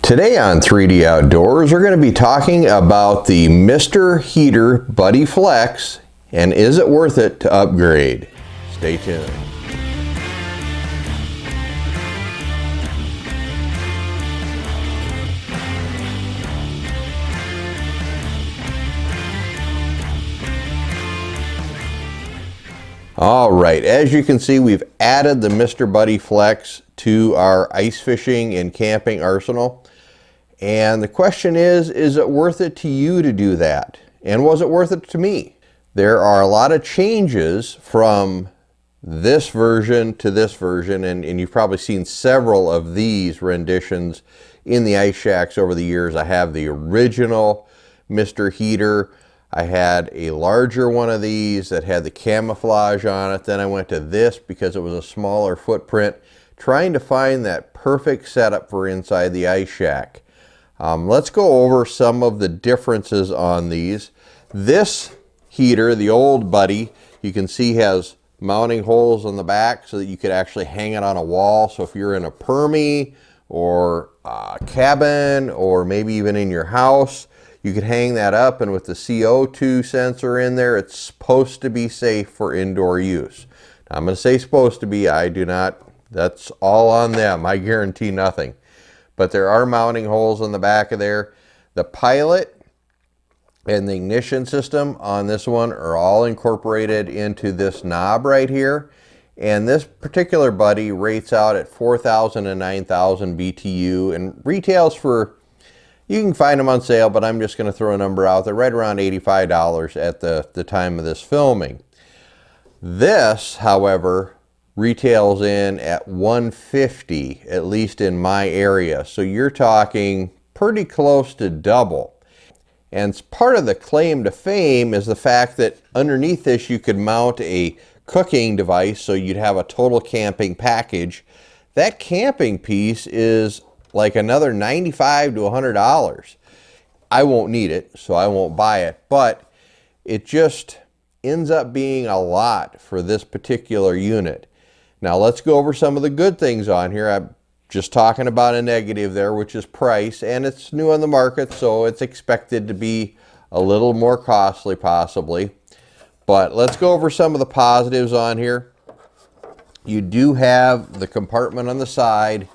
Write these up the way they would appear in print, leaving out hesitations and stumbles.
Today on 3D Outdoors, we're going to be talking about the Mr. Heater Buddy Flex and is it worth it to upgrade? Stay tuned. All right, as you can see, we've added the Mr. Buddy Flex to our ice fishing and camping arsenal. And the question is it worth it to you to do that? And was it worth it to me? There are a lot of changes from this version to this version, and you've probably seen several of these renditions in the ice shacks over the years. I have the original Mr. Heater. I had a larger one of these that had the camouflage on it. Then I went to this because it was a smaller footprint, trying to find that perfect setup for inside the ice shack. Let's go over some of the differences on these. This heater, the old Buddy, you can see has mounting holes on the back so that you could actually hang it on a wall. So if you're in a permie or a cabin or maybe even in your house, you could hang that up, and with the CO2 sensor in there, it's supposed to be safe for indoor use. Now, I'm going to say supposed to be. I do not. That's all on them. I guarantee nothing. But there are mounting holes in the back of there. The pilot and the ignition system on this one are all incorporated into this knob right here. And this particular Buddy rates out at 4,000 and 9,000 BTU and retails for, you can find them on sale, but I'm just going to throw a number out there, right around $85 at the time of this filming. This, however, retails in at $150, at least in my area. So you're talking pretty close to double. And part of the claim to fame is the fact that underneath this you could mount a cooking device, so you'd have a total camping package. That camping piece is like another $95 to $100. I won't need it, so I won't buy it, but it just ends up being a lot for this particular unit. Now let's go over some of the good things on here. I'm just talking about a negative there, which is price, and it's new on the market, so it's expected to be a little more costly possibly. But let's go over some of the positives on here. You do have the compartment on the side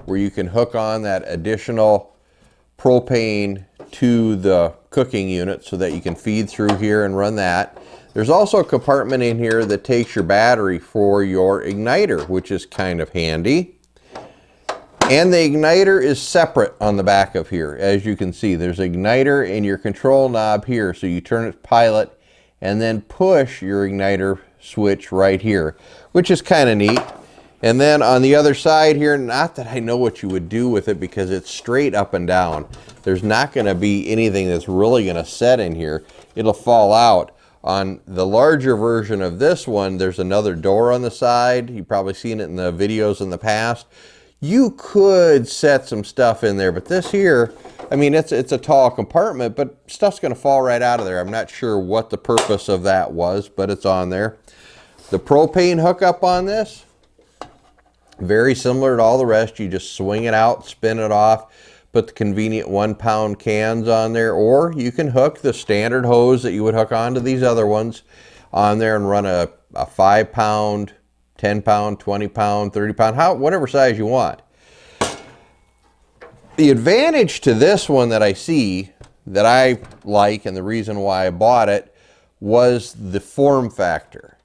where you can hook on that additional propane to the cooking unit so that you can feed through here and run that. There's also a compartment in here that takes your battery for your igniter, which is kind of handy. And the igniter is separate on the back of here. As you can see, there's an igniter and your control knob here. So you turn it pilot and then push your igniter switch right here, which is kind of neat. And then on the other side here, not that I know what you would do with it because it's straight up and down. There's not going to be anything that's really going to set in here. It'll fall out. On the larger version of this one, there's another door on the side. You've probably seen it in the videos in the past. You could set some stuff in there, but this here, I mean, it's a tall compartment, but stuff's going to fall right out of there. I'm not sure what the purpose of that was, but it's on there. The propane hookup on this, very similar to all the rest. You just swing it out, spin it off, put the convenient 1-pound cans on there, or you can hook the standard hose that you would hook onto these other ones on there and run a 5-pound, 10-pound, 20-pound, 30-pound, whatever size you want. The advantage to this one that I see, that I like, and the reason why I bought it, was the form factor.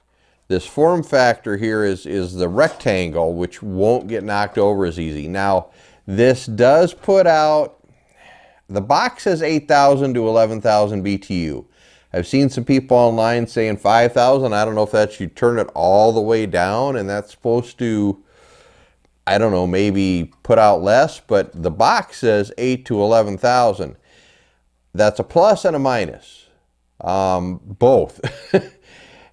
This form factor here is the rectangle, which won't get knocked over as easy. Now, this does put out, the box says 8,000 to 11,000 BTU. I've seen some people online saying 5,000. I don't know if that's, you turn it all the way down and that's supposed to, I don't know, maybe put out less, but the box says 8 to 11,000. That's a plus and a minus, both.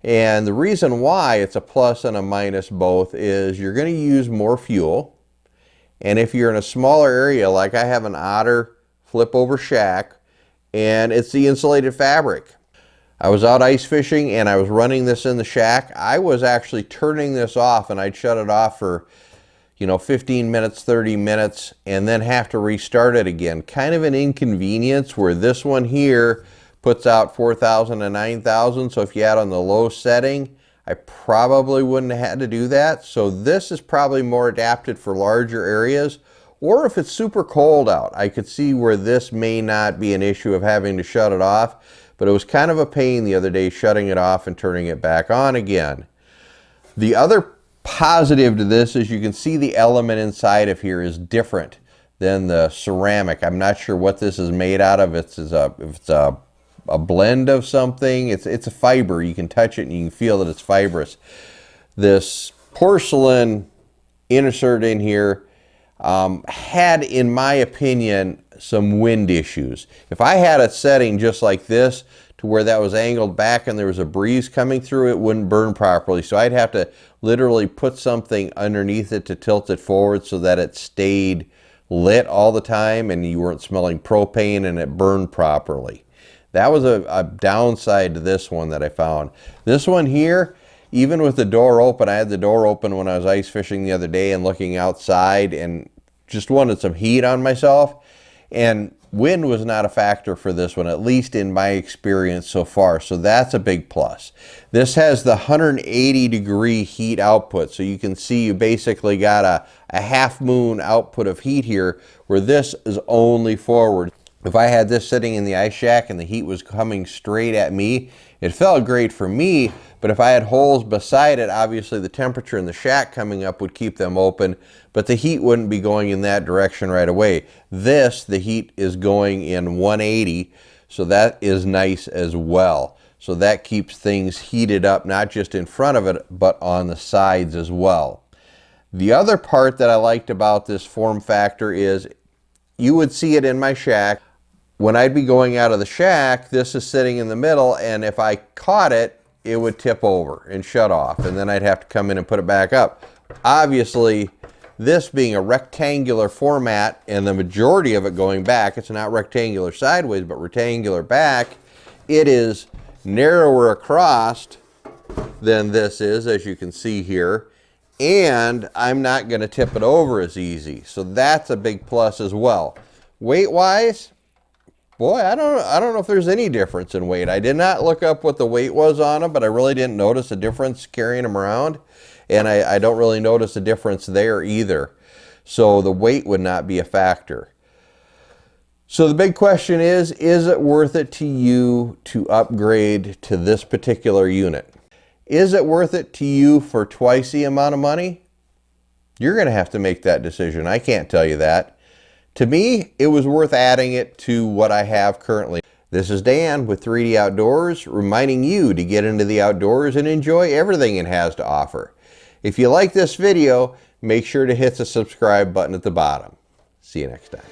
And the reason why it's a plus and a minus both is you're going to use more fuel. And if you're in a smaller area, like I have an Otter flip over shack, and it's the insulated fabric. I was out ice fishing and I was running this in the shack. I was actually turning this off, and I'd shut it off for, you know, 15 minutes, 30 minutes, and then have to restart it again. Kind of an inconvenience, where this one here puts out 4,000 to 9,000. So if you had on the low setting, I probably wouldn't have had to do that. So this is probably more adapted for larger areas, or if it's super cold out. I could see where this may not be an issue of having to shut it off, but it was kind of a pain the other day shutting it off and turning it back on again. The other positive to this is you can see the element inside of here is different than the ceramic. I'm not sure what this is made out of. If it's a blend of something. It's a fiber. You can touch it and you can feel that it's fibrous. This porcelain insert in here had, in my opinion, some wind issues. If I had a setting just like this, to where that was angled back and there was a breeze coming through, it wouldn't burn properly. So I'd have to literally put something underneath it to tilt it forward so that it stayed lit all the time and you weren't smelling propane and it burned properly. That was a downside to this one that I found. This one here, even with the door open, I had the door open when I was ice fishing the other day and looking outside and just wanted some heat on myself. And wind was not a factor for this one, at least in my experience so far. So that's a big plus. This has the 180 degree heat output. So you can see you basically got a half moon output of heat here, where this is only forward. If I had this sitting in the ice shack and the heat was coming straight at me, it felt great for me, but if I had holes beside it, obviously the temperature in the shack coming up would keep them open, but the heat wouldn't be going in that direction right away. This, the heat is going in 180, so that is nice as well. So that keeps things heated up, not just in front of it, but on the sides as well. The other part that I liked about this form factor is you would see it in my shack. When I'd be going out of the shack, this is sitting in the middle, and if I caught it, it would tip over and shut off, and then I'd have to come in and put it back up. Obviously, this being a rectangular format and the majority of it going back, it's not rectangular sideways, but rectangular back, it is narrower across than this is, as you can see here, and I'm not going to tip it over as easy. So that's a big plus as well. Weight-wise, boy, I don't know if there's any difference in weight. I did not look up what the weight was on them, but I really didn't notice a difference carrying them around. And I don't really notice a difference there either. So the weight would not be a factor. So the big question is it worth it to you to upgrade to this particular unit? Is it worth it to you for twice the amount of money? You're going to have to make that decision. I can't tell you that. To me, it was worth adding it to what I have currently. This is Dan with 3D Outdoors, reminding you to get into the outdoors and enjoy everything it has to offer. If you like this video, make sure to hit the subscribe button at the bottom. See you next time.